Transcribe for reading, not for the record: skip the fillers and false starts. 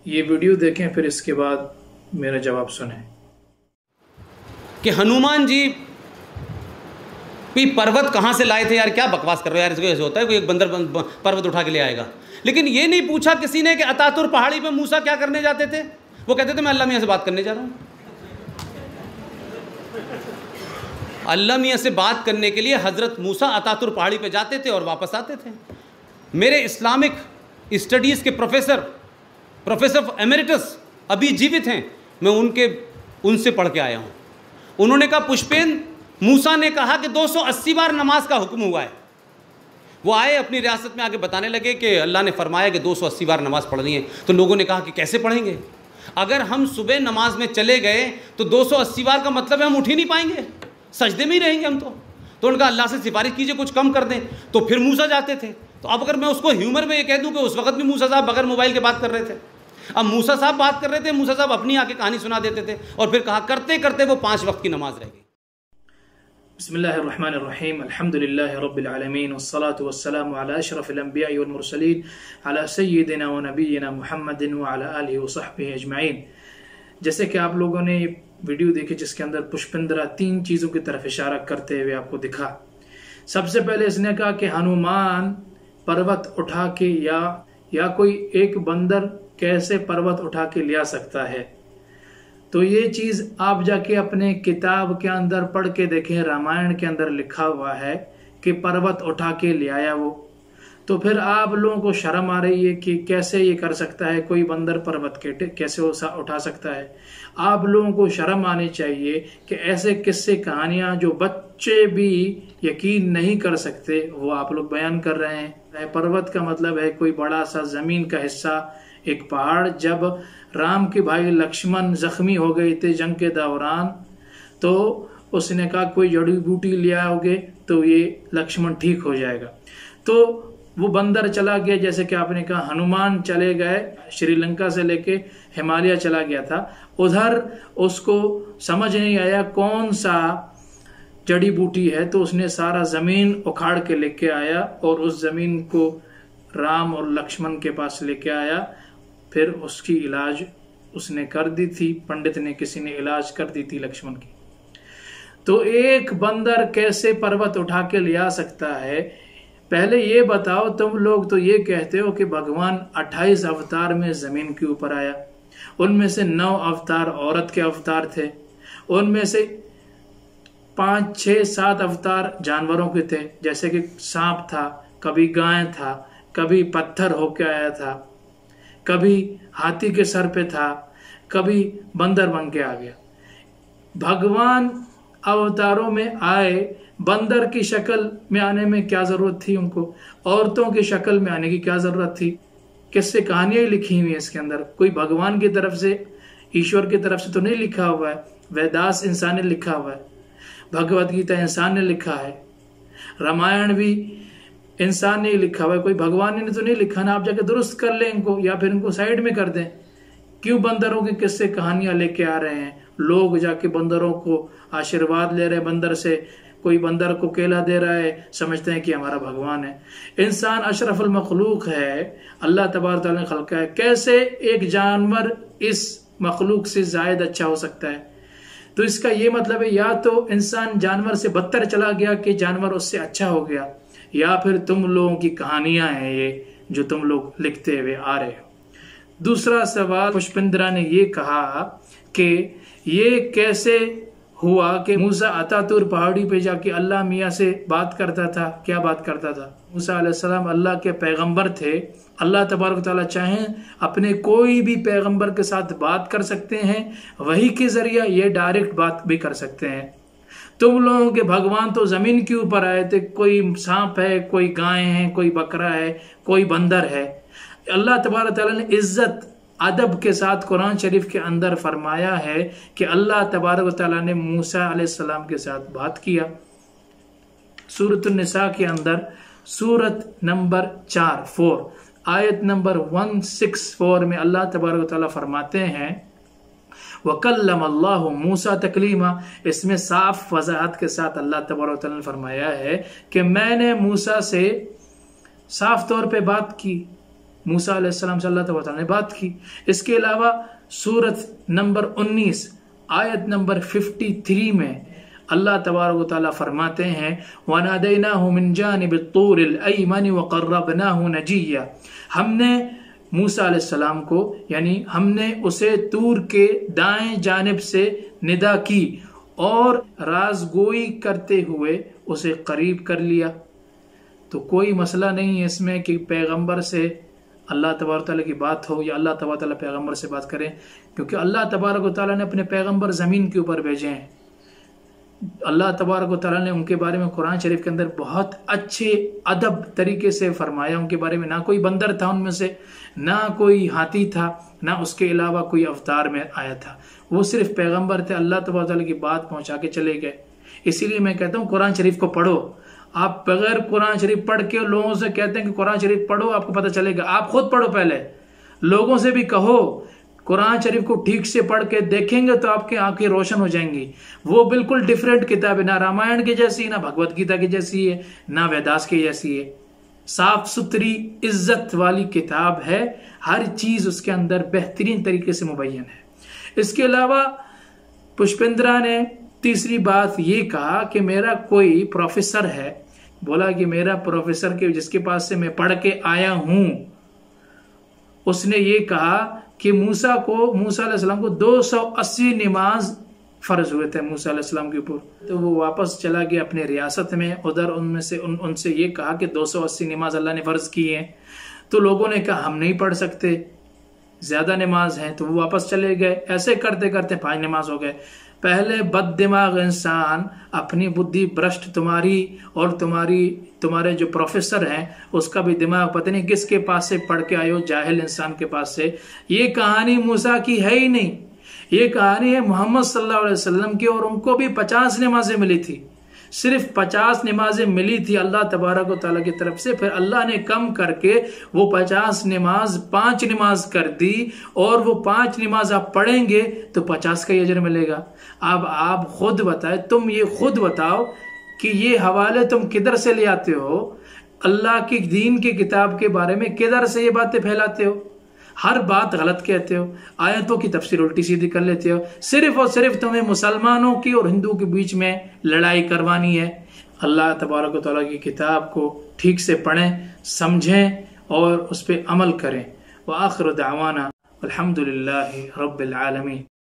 ये वीडियो देखें, फिर इसके बाद मेरा जवाब सुनें कि हनुमान जी भी पर्वत कहाँ से लाए थे। यार क्या बकवास कर रहे हो यार, इसको ऐसे होता है कोई एक बंदर पर्वत उठा के ले आएगा। लेकिन ये नहीं पूछा किसी ने कि अतातुर पहाड़ी पे मूसा क्या करने जाते थे। वो कहते थे मैं अल्लाह मियाँ से बात करने जा रहा हूँ। अल्लाह मियाँ से बात करने के लिए हज़रत मूसा अतातुर पहाड़ी पे जाते थे और वापस आते थे। मेरे इस्लामिक स्टडीज़ के प्रोफेसर एमेरिटस अभी जीवित हैं, मैं उनसे पढ़ के आया हूँ। उन्होंने कहा पुष्पेंद्र, मूसा ने कहा कि 280 बार नमाज का हुक्म हुआ है। वो आए अपनी रियासत में आके बताने लगे कि अल्लाह ने फरमाया कि 280 बार नमाज पढ़नी है। तो लोगों ने कहा कि कैसे पढ़ेंगे, अगर हम सुबह नमाज में चले गए तो 280 बार का मतलब है हम उठ ही नहीं पाएंगे, सजदे में ही रहेंगे हम। तो उनका अल्लाह से सिफारिश कीजिए कुछ कम कर दें। तो फिर मूसा जाते थे। तो अब अगर मैं उसको ह्यूमर में ये कह दूं कि उस वक्त भी मूसा साहब बगैर मोबाइल के बात कर रहे थे। अब मूसा साहब बात कर रहे थे, मूसा साहब अपनी आके कहानी सुना देते थे और फिर कहा करते करते वो 5 वक्त की नमाज रह गई। बिस्मिल्लाहिर्रहमानिर्रहीम, अल्हम्दुलिल्लाहि रब्बिल आलमीन, वस्सलातु वस्सलामु अला अशरफिल अंबिया वल मुरसलीन, अला सय्यिदिना व नबिय्यिना मुहम्मदिन व अला आलिहि व सहबिहि अजमईन। जैसे कि आप लोगों ने वीडियो देखी जिसके अंदर पुष्पेंद्र 3 चीज़ों की तरफ इशारा करते हुए आपको दिखा। सबसे पहले इसने कहा कि हनुमान पर्वत उठा के या कोई एक बंदर कैसे पर्वत उठा के ले आ सकता है। तो ये चीज़ आप जाके अपने किताब के अंदर पढ़ के देखें, रामायण के अंदर लिखा हुआ है कि पर्वत उठा के ले आया वो। तो फिर आप लोगों को शर्म आ रही है कि कैसे ये कर सकता है, कोई बंदर पर्वत कैसे उठा सकता है। आप लोगों को शर्म आनी चाहिए कि ऐसे किस्से कहानियां जो बच्चे भी यकीन नहीं कर सकते वो आप लोग बयान कर रहे हैं। पर्वत का मतलब है कोई बड़ा सा जमीन का हिस्सा, एक पहाड़। जब राम के भाई लक्ष्मण जख्मी हो गए थे जंग के दौरान, तो उसने कहा कोई जड़ी बूटी ले आओगे तो ये लक्ष्मण ठीक हो जाएगा। तो वो बंदर चला गया, जैसे कि आपने कहा हनुमान चले गए, श्रीलंका से लेके हिमालय चला गया था। उधर उसको समझ नहीं आया कौन सा जड़ी बूटी है, तो उसने सारा जमीन उखाड़ के लेके आया और उस जमीन को राम और लक्ष्मण के पास लेके आया। फिर उसकी इलाज उसने कर दी थी, पंडित ने किसी ने इलाज कर दी थी लक्ष्मण की। तो एक बंदर कैसे पर्वत उठा के ले आ सकता है। पहले ये बताओ, तुम लोग तो ये कहते हो कि भगवान 28 अवतार में जमीन के ऊपर आया, उनमें से 9 अवतार औरत के अवतार थे, उनमें से 5, 6, 7 अवतार जानवरों के थे, जैसे कि सांप था, कभी गाय था, कभी पत्थर होके आया था, कभी हाथी के सर पे था, कभी बंदर बन के आ गया। भगवान अवतारों में आए, बंदर की शक्ल में आने में क्या जरूरत थी उनको, औरतों की शक्ल में आने की क्या जरूरत थी। किससे कहानियां लिखी हुई है इसके अंदर, कोई भगवान की तरफ से, ईश्वर की तरफ से तो नहीं लिखा हुआ है। वेदास इंसान ने लिखा हुआ है, भगवत गीता इंसान ने लिखा है, रामायण भी इंसान ने लिखा हुआ है, कोई भगवान ने तो नहीं लिखा ना। आप जाके दुरुस्त कर लें इनको या फिर इनको साइड में कर दें। क्यों बंदरों के किस्से कहानियां लेके आ रहे हैं लोग, जाके बंदरों को आशीर्वाद ले रहे हैं, बंदर से कोई बंदर को केला दे रहा है, समझते हैं कि हमारा भगवान है। इंसान अशरफुल मखलूक है, अल्लाह तबारक तआला ने खल्का है। कैसे एक जानवर इस मखलूक से जायद अच्छा हो सकता है। तो इसका ये मतलब है या तो इंसान जानवर से बदतर चला गया कि जानवर उससे अच्छा हो गया, या फिर तुम लोगों की कहानियां हैं ये जो तुम लोग लिखते हुए आ रहे हो। दूसरा सवाल, पुष्पेंद्रा ने ये कहा कि ये कैसे हुआ कि मूसा अतातुर पहाड़ी पे जाके अल्लाह मियाँ से बात करता था। क्या बात करता था? मूसा अलैहिस्सलाम अल्लाह के पैगंबर थे। अल्लाह तबारक तआला चाहें अपने कोई भी पैगंबर के साथ बात कर सकते हैं, वही के जरिया ये डायरेक्ट बात भी कर सकते हैं। तुम लोगों के भगवान तो जमीन के ऊपर आए थे, कोई सांप है, कोई गाय है, कोई बकरा है, कोई बंदर है। अल्लाह तबारक तआला ने इज्जत अदब के साथ कुरान शरीफ के अंदर फरमाया है कि अल्लाह तबारक तआला ने मूसा अलैहिस्सलाम के साथ बात किया। सूरत निसा के अंदर सूरत नंबर 4 आयत नंबर 164 में अल्लाह तबारक तआला फरमाते हैं वकल्लम अल्लाहु मूसा तकलीमा। इसमें साफ वजाहत के साथ अल्लाह तबारक तआला ने फरमाया है कि मैंने मूसा से साफ तौर पे बात की। मूसा अलैहिस्सलाम से अल्लाह तबारक व तआला ने बात की। इसके अलावा सूरत नंबर 19 आयत नंबर 53 में अल्लाह तबारक व तआला फरमाते हैं वनादैनाहु मिन जानिबित तूरिल अयमन व क़र्रबनाहु नजिया। हमने मूसा अलैहिस्सलाम को यानी हमने उसे तूर के दाएं जानिब से निदा की और राजगोई करते हुए उसे करीब कर लिया। तो कोई मसला नहीं है इसमें कि पैगंबर से अल्लाह तबारक व तआला की बात हो या अल्लाह तबारक व तआला पैगंबर से बात करें, क्योंकि अल्लाह तबारक व तआला ने अपने पैगंबर ज़मीन के ऊपर भेजे हैं। अल्लाह तबारक व तआला ने उनके बारे में कुरान शरीफ के अंदर बहुत अच्छे अदब तरीके से फरमाया। उनके बारे में ना कोई बंदर था उनमें से, ना कोई हाथी था, ना उसके अलावा कोई अवतार में आया था। वो सिर्फ पैगंबर थे, अल्लाह तबारक व तआला की बात पहुंचा के चले गए। इसीलिए मैं कहता हूँ कुरान शरीफ को पढ़ो। आप बगैर कुरान शरीफ पढ़ के लोगों से कहते हैं कि कुरान शरीफ पढ़ो, आपको पता चलेगा। आप खुद पढ़ो, पहले लोगों से भी कहो कुरान शरीफ को ठीक से पढ़ के देखेंगे तो आपकी आंखें रोशन हो जाएंगी। वो बिल्कुल डिफरेंट किताब है, ना रामायण की जैसी, ना भगवत गीता की जैसी है, ना वेदास की जैसी है। साफ सुथरी इज्जत वाली किताब है, हर चीज उसके अंदर बेहतरीन तरीके से मुबय्यन है। इसके अलावा पुष्पेंद्रा ने तीसरी बात ये कहा कि मेरा कोई प्रोफेसर है, बोला कि मेरा प्रोफेसर के जिसके पास से मैं पढ़ के आया हूं, उसने ये कहा कि मूसा अलैहिस्सलाम को 280 नमाज फर्ज हुए थे मूसा अलैहिस्सलाम के ऊपर। तो वो वापस चला गया अपने रियासत में, उधर उनसे ये कहा कि 280 नमाज अल्लाह ने फर्ज की है। तो लोगों ने कहा हम नहीं पढ़ सकते, ज्यादा नमाज हैं। तो वो वापस चले गए। ऐसे करते करते 5 नमाज हो गए। पहले बद दिमाग इंसान, अपनी बुद्धि भ्रष्ट तुम्हारी और तुम्हारे जो प्रोफेसर हैं उसका भी दिमाग पता नहीं किसके पास से पढ़ के आए हो, जाहिल इंसान के पास से। ये कहानी मूसा की है ही नहीं, ये कहानी है मोहम्मद सल्लल्लाहु अलैहि वसल्लम की। और उनको भी 50 नमाजें मिली थी, सिर्फ 50 नमाजें मिली थी अल्लाह तबारक व तआला की तरफ से। फिर अल्लाह ने कम करके वो 50 नमाज 5 नमाज कर दी, और वो 5 नमाज आप पढ़ेंगे तो 50 का अजर मिलेगा। अब आप खुद बताए, तुम ये खुद बताओ कि ये हवाले तुम किधर से ले आते हो? अल्लाह की दीन की किताब के बारे में किधर से ये बातें फैलाते हो? हर बात गलत कहते हो, आयतों की तफसीर उल्टी सीधी कर लेते हो। सिर्फ और सिर्फ तुम्हें मुसलमानों की और हिंदुओं के बीच में लड़ाई करवानी है। अल्लाह तबारक व तआला की किताब को ठीक से पढ़ें, समझें और उस पर अमल करें। व आखिर दावाना अल्हम्दुलिल्लाहि रब्बिल आलमीन।